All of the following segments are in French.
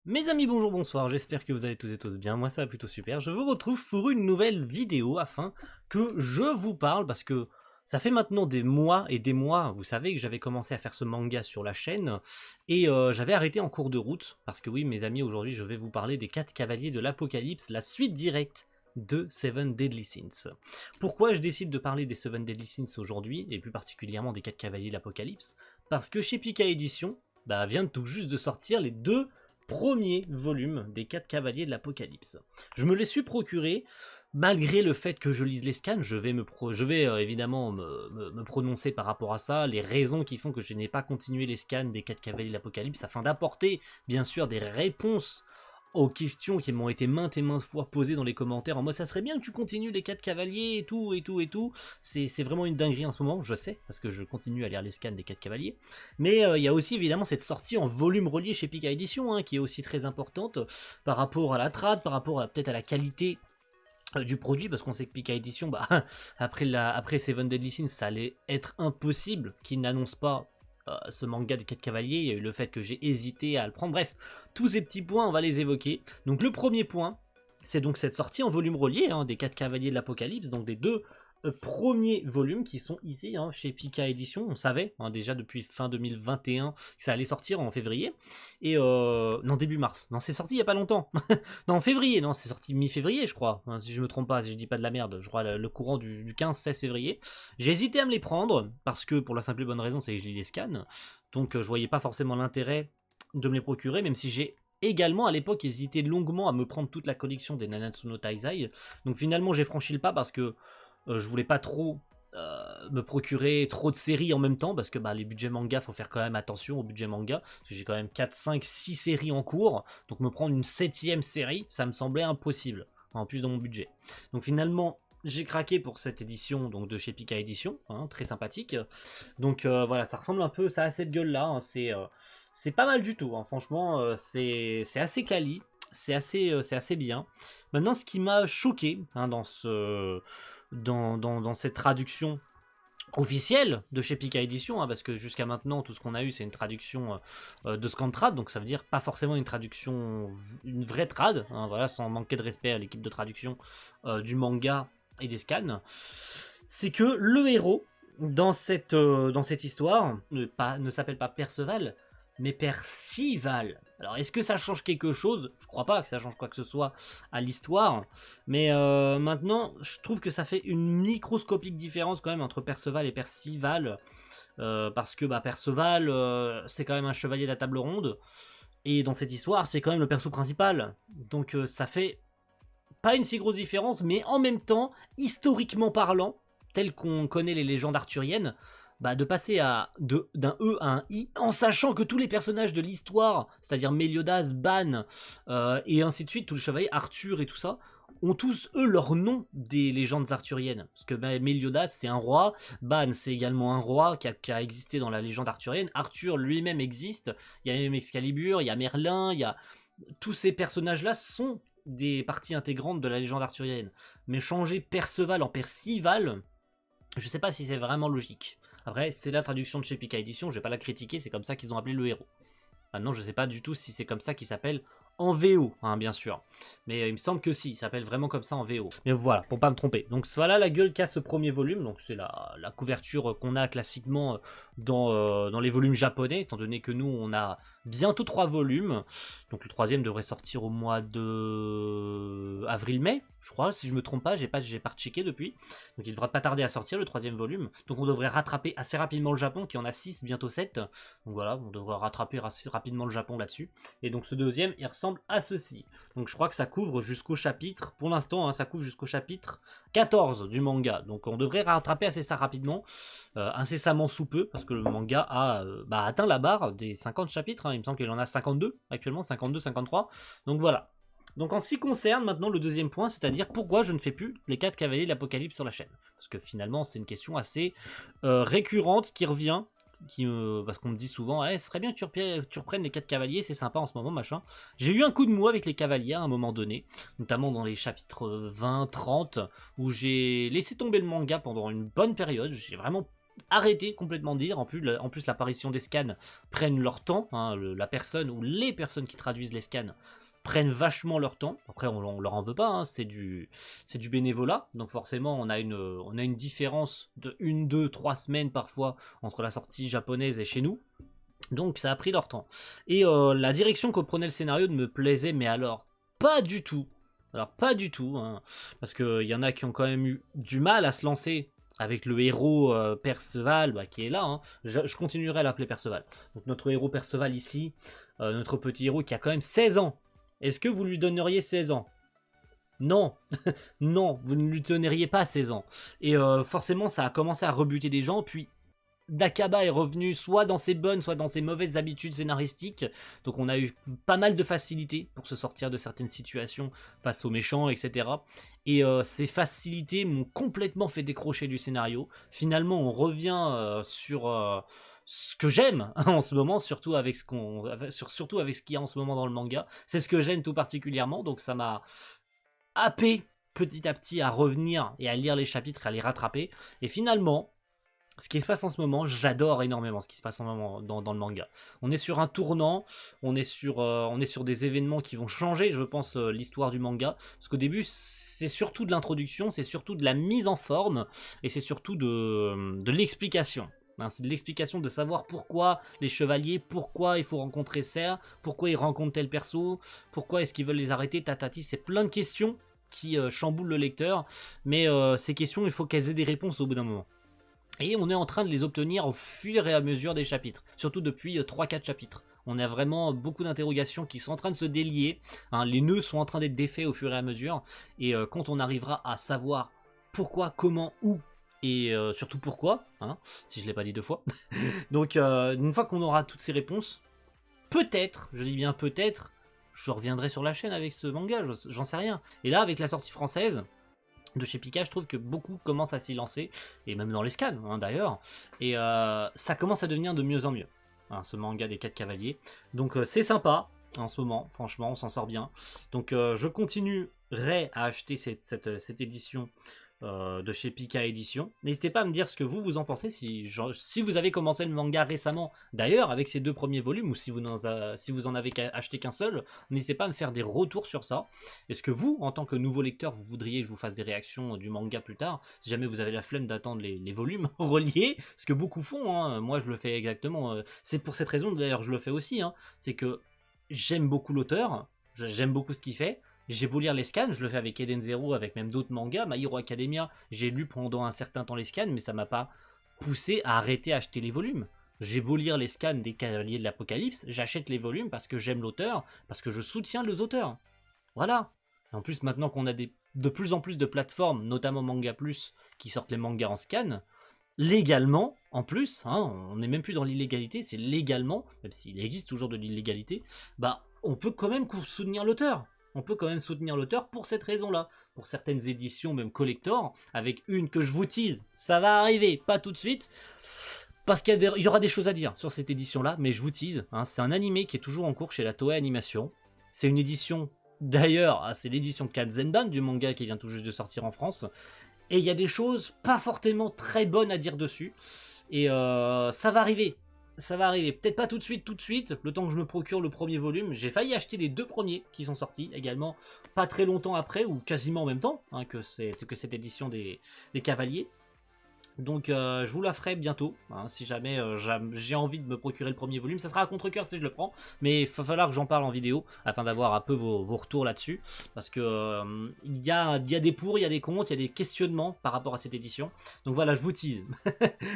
Mes amis, bonjour, bonsoir, j'espère que vous allez tous et tous bien, moi ça va plutôt super. Je vous retrouve pour une nouvelle vidéo afin que je vous parle, parce que ça fait maintenant des mois et des mois, vous savez que j'avais commencé à faire ce manga sur la chaîne, et j'avais arrêté en cours de route, parce que oui mes amis, aujourd'hui je vais vous parler des 4 cavaliers de l'Apocalypse, la suite directe de Seven Deadly Sins. Pourquoi je décide de parler des Seven Deadly Sins aujourd'hui, et plus particulièrement des 4 cavaliers de l'Apocalypse? Parce que chez Pika Édition, vient tout juste de sortir les 2 premiers volumes des 4 cavaliers de l'Apocalypse. Je me les suis procurés, malgré le fait que je lise les scans, je vais évidemment me prononcer par rapport à ça, les raisons qui font que je n'ai pas continué les scans des 4 cavaliers de l'Apocalypse, afin d'apporter bien sûr des réponses aux questions qui m'ont été maintes et maintes fois posées dans les commentaires en mode ça serait bien que tu continues les 4 cavaliers et tout et tout et tout. C'est vraiment une dinguerie en ce moment, je sais, parce que je continue à lire les scans des 4 cavaliers. Mais il y a aussi évidemment cette sortie en volume relié chez Pika Édition, qui est aussi très importante par rapport à la trad, par rapport peut-être à la qualité du produit, parce qu'on sait que Pika Édition, après Seven Deadly Sins, ça allait être impossible qu'ils n'annoncent pas ce manga des 4 cavaliers. Il y a eu le fait que j'ai hésité à le prendre, bref, tous ces petits points on va les évoquer. Donc le premier point, c'est donc cette sortie en volume relié des 4 cavaliers de l'Apocalypse, donc des 2 premiers volumes qui sont ici chez Pika Édition. On savait déjà depuis fin 2021 que ça allait sortir en février, et non, début mars, non, c'est sorti il y a pas longtemps. Non, en février, non, c'est sorti mi-février je crois, si je me trompe pas, si je dis pas de la merde, je crois le courant du 15-16 février. J'ai hésité à me les prendre, parce que pour la simple et bonne raison c'est que je lis les scans, donc je voyais pas forcément l'intérêt de me les procurer, même si j'ai également à l'époque hésité longuement à me prendre toute la collection des Nanatsu no Taizai. Donc finalement j'ai franchi le pas, parce que je voulais pas trop me procurer trop de séries en même temps, parce que les budgets manga, faut faire quand même attention au budget manga, parce que j'ai quand même 4, 5, 6 séries en cours, donc me prendre une 7ème série, ça me semblait impossible, en plus dans mon budget. Donc finalement, j'ai craqué pour cette édition donc de chez Pika Édition, très sympathique. Donc voilà, ça ressemble un peu, ça a cette gueule là, c'est pas mal du tout, franchement, c'est assez quali, c'est assez bien. Maintenant, ce qui m'a choqué dans cette traduction officielle de chez Pika Édition, parce que jusqu'à maintenant tout ce qu'on a eu c'est une traduction de Scantrad, donc ça veut dire pas forcément une traduction, une vraie trad, voilà, sans manquer de respect à l'équipe de traduction du manga et des scans, c'est que le héros dans cette histoire ne s'appelle pas Perceval, mais Percival. Alors est-ce que ça change quelque chose? Je crois pas que ça change quoi que ce soit à l'histoire, mais maintenant je trouve que ça fait une microscopique différence quand même entre Perceval et Percival, parce que Perceval c'est quand même un chevalier de la table ronde, et dans cette histoire c'est quand même le perso principal, donc ça fait pas une si grosse différence, mais en même temps, historiquement parlant, tel qu'on connaît les légendes arthuriennes, de passer d'un E à un I, en sachant que tous les personnages de l'histoire, c'est-à-dire Méliodas, Ban, et ainsi de suite, tous les chevaliers, Arthur et tout ça, ont tous, eux, leur nom des légendes arthuriennes. Parce que Méliodas, c'est un roi, Ban, c'est également un roi qui a existé dans la légende arthurienne, Arthur lui-même existe, il y a même Excalibur, il y a Merlin, il y a... Tous ces personnages-là sont des parties intégrantes de la légende arthurienne. Mais changer Perceval en Percival, je sais pas si c'est vraiment logique. Après, c'est la traduction de chez Pika Édition, je vais pas la critiquer, c'est comme ça qu'ils ont appelé le héros. Maintenant, je sais pas du tout si c'est comme ça qu'il s'appelle en VO, bien sûr. Mais il me semble que si, il s'appelle vraiment comme ça en VO. Mais voilà, pour pas me tromper. Donc voilà la gueule qu'a ce premier volume. Donc c'est la couverture qu'on a classiquement dans les volumes japonais, étant donné que nous, on a bientôt 3 volumes. Donc le 3e devrait sortir au mois de avril-mai, je crois, si je me trompe pas, j'ai pas rechecké depuis. Donc il devrait pas tarder à sortir le 3e volume. Donc on devrait rattraper assez rapidement le Japon, qui en a 6, bientôt 7. Donc voilà, on devrait rattraper assez rapidement le Japon là-dessus. Et donc ce deuxième, il ressemble à ceci. Donc je crois que ça couvre jusqu'au chapitre, pour l'instant, ça couvre jusqu'au chapitre 14 du manga. Donc on devrait rattraper assez ça rapidement, incessamment sous peu, parce que le manga a atteint la barre des 50 chapitres, il me semble qu'il en a 52 actuellement, 52, 53. Donc voilà. Donc en ce qui concerne maintenant le deuxième point, c'est-à-dire pourquoi je ne fais plus les 4 cavaliers de l'Apocalypse sur la chaîne. Parce que finalement c'est une question assez récurrente qui revient, parce qu'on me dit souvent ce serait bien que tu reprennes les 4 cavaliers, c'est sympa en ce moment, machin. J'ai eu un coup de mou avec les cavaliers à un moment donné, notamment dans les chapitres 20, 30, où j'ai laissé tomber le manga pendant une bonne période. J'ai vraiment arrêter complètement de lire. En plus l'apparition des scans prennent leur temps, hein, la personne ou les personnes qui traduisent les scans prennent vachement leur temps. Après on leur en veut pas, hein, c'est du bénévolat, donc forcément on a une différence de 1, 2, 3 semaines parfois entre la sortie japonaise et chez nous. Donc ça a pris leur temps. Et la direction que prenait le scénario ne me plaisait, mais alors pas du tout. Alors pas du tout, hein, parce qu'il y en a qui ont quand même eu du mal à se lancer avec le héros Perceval qui est là. Hein. Je continuerai à l'appeler Perceval. Donc notre héros Perceval ici, notre petit héros qui a quand même 16 ans. Est-ce que vous lui donneriez 16 ans? Non, non, vous ne lui donneriez pas 16 ans. Et forcément ça a commencé à rebuter des gens, puis Dakaba est revenu soit dans ses bonnes, soit dans ses mauvaises habitudes scénaristiques. Donc on a eu pas mal de facilité pour se sortir de certaines situations face aux méchants, etc. Et ces facilités m'ont complètement fait décrocher du scénario. Finalement, on revient sur ce que j'aime en ce moment, surtout avec surtout avec ce qu'il y a en ce moment dans le manga. C'est ce que j'aime tout particulièrement. Donc ça m'a happé petit à petit à revenir et à lire les chapitres, à les rattraper. Et finalement, ce qui se passe en ce moment, j'adore énormément ce qui se passe en ce moment dans le manga. On est sur un tournant, on est sur des événements qui vont changer, je pense, l'histoire du manga. Parce qu'au début, c'est surtout de l'introduction, c'est surtout de la mise en forme, et c'est surtout de l'explication. Hein, c'est de l'explication de savoir pourquoi les chevaliers, pourquoi il faut rencontrer Serre, pourquoi ils rencontrent tel perso, pourquoi est-ce qu'ils veulent les arrêter, tatati. C'est plein de questions qui chamboulent le lecteur, mais ces questions, il faut qu'elles aient des réponses au bout d'un moment. Et on est en train de les obtenir au fur et à mesure des chapitres, surtout depuis 3-4 chapitres. On a vraiment beaucoup d'interrogations qui sont en train de se délier, hein, les nœuds sont en train d'être défaits au fur et à mesure, et quand on arrivera à savoir pourquoi, comment, où, et surtout pourquoi, hein, si je ne l'ai pas dit 2 fois, donc une fois qu'on aura toutes ces réponses, peut-être, je dis bien peut-être, je reviendrai sur la chaîne avec ce manga, j'en sais rien. Et là, avec la sortie française de chez Pika, je trouve que beaucoup commencent à s'y lancer, et même dans les scans hein, d'ailleurs, et ça commence à devenir de mieux en mieux, hein, ce manga des 4 cavaliers. Donc c'est sympa en ce moment, franchement, on s'en sort bien. Donc je continuerai à acheter cette édition de chez Pika Édition. N'hésitez pas à me dire ce que vous en pensez, si vous avez commencé le manga récemment, d'ailleurs, avec ces 2 premiers volumes, ou si vous en avez acheté qu'un seul, n'hésitez pas à me faire des retours sur ça. Est-ce que vous, en tant que nouveau lecteur, vous voudriez que je vous fasse des réactions du manga plus tard, si jamais vous avez la flemme d'attendre les volumes reliés, ce que beaucoup font, hein, moi je le fais exactement, c'est pour cette raison d'ailleurs je le fais aussi, hein, c'est que j'aime beaucoup l'auteur, j'aime beaucoup ce qu'il fait. J'ai beau lire les scans, je le fais avec Eden Zero, avec même d'autres mangas, My Hero Academia, j'ai lu pendant un certain temps les scans, mais ça m'a pas poussé à arrêter à acheter les volumes. J'ai beau lire les scans des Cavaliers de l'Apocalypse, j'achète les volumes parce que j'aime l'auteur, parce que je soutiens les auteurs. Voilà. Et en plus, maintenant qu'on a de plus en plus de plateformes, notamment Manga Plus, qui sortent les mangas en scan, légalement, en plus, hein, on n'est même plus dans l'illégalité, c'est légalement, même s'il existe toujours de l'illégalité, bah on peut quand même soutenir l'auteur. On peut quand même soutenir l'auteur pour cette raison-là. Pour certaines éditions, même collector, avec une que je vous tease, ça va arriver, pas tout de suite, parce qu'il y aura des choses à dire sur cette édition-là, mais je vous tease, hein, c'est un animé qui est toujours en cours chez la Toei Animation. C'est une édition, d'ailleurs, c'est l'édition Katzenban du manga qui vient tout juste de sortir en France, et il y a des choses pas forcément très bonnes à dire dessus, et ça va arriver. Ça va arriver, peut-être pas tout de suite, le temps que je me procure le premier volume. J'ai failli acheter les 2 premiers qui sont sortis également, pas très longtemps après, ou quasiment en même temps hein, que cette édition des Cavaliers. Donc je vous la ferai bientôt, hein, si jamais j'ai envie de me procurer le premier volume. Ça sera à contre-cœur si je le prends, mais il va falloir que j'en parle en vidéo, afin d'avoir un peu vos retours là-dessus. Parce que il y a des pour, il y a des contre, il y a des questionnements par rapport à cette édition. Donc voilà, je vous tease.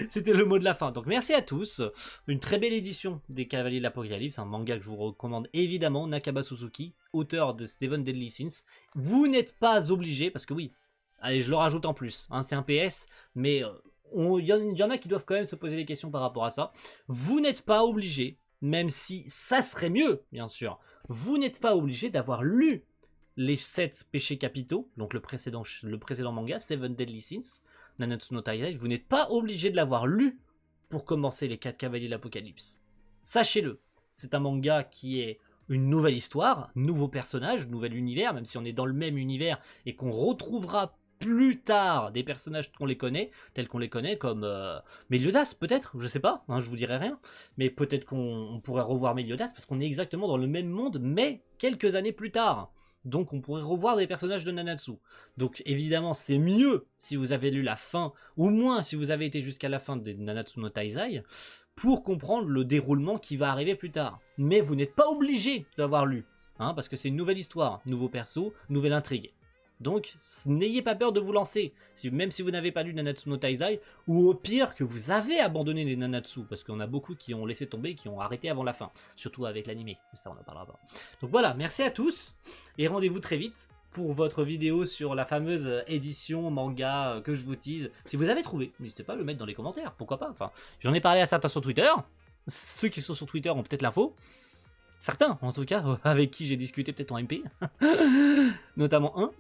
C'était le mot de la fin. Donc merci à tous. Une très belle édition des Cavaliers de l'Apocalypse, un manga que je vous recommande évidemment, Nakaba Suzuki, auteur de Seven Deadly Sins. Vous n'êtes pas obligé, parce que oui, allez, je le rajoute en plus, hein, c'est un PS, mais il y en a qui doivent quand même se poser des questions par rapport à ça. Vous n'êtes pas obligé, même si ça serait mieux, bien sûr, vous n'êtes pas obligé d'avoir lu les 7 péchés capitaux, donc le précédent manga, Seven Deadly Sins, Nanatsu no Taizai, vous n'êtes pas obligé de l'avoir lu pour commencer les 4 cavaliers de l'Apocalypse. Sachez-le, c'est un manga qui est une nouvelle histoire, nouveau personnage, nouvel univers, même si on est dans le même univers et qu'on retrouvera plus tard des personnages qu'on les connaît, tels qu'on les connaît, comme Meliodas peut-être, je sais pas, hein, je vous dirai rien, mais peut-être qu'on pourrait revoir Meliodas parce qu'on est exactement dans le même monde, mais quelques années plus tard. Donc on pourrait revoir des personnages de Nanatsu. Donc évidemment c'est mieux si vous avez lu la fin, ou moins si vous avez été jusqu'à la fin de Nanatsu no Taizai, pour comprendre le déroulement qui va arriver plus tard. Mais vous n'êtes pas obligé d'avoir lu, hein, parce que c'est une nouvelle histoire, nouveau perso, nouvelle intrigue. Donc n'ayez pas peur de vous lancer, même si vous n'avez pas lu Nanatsu no Taizai, ou au pire que vous avez abandonné les Nanatsu, parce qu'on a beaucoup qui ont laissé tomber, qui ont arrêté avant la fin, surtout avec l'animé, mais ça on en parlera pas. Donc voilà, merci à tous, et rendez-vous très vite pour votre vidéo sur la fameuse édition manga que je vous tease. Si vous avez trouvé, n'hésitez pas à le mettre dans les commentaires, pourquoi pas. Enfin, j'en ai parlé à certains sur Twitter, ceux qui sont sur Twitter ont peut-être l'info, certains, en tout cas, avec qui j'ai discuté peut-être en MP, notamment un.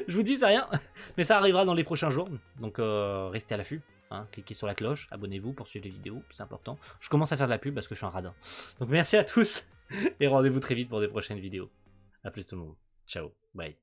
Je vous dis, c'est rien, mais ça arrivera dans les prochains jours, donc restez à l'affût. Hein, cliquez sur la cloche, abonnez-vous pour suivre les vidéos, c'est important. Je commence à faire de la pub parce que je suis un radin. Donc merci à tous, et rendez-vous très vite pour des prochaines vidéos. A plus tout le monde. Ciao, bye.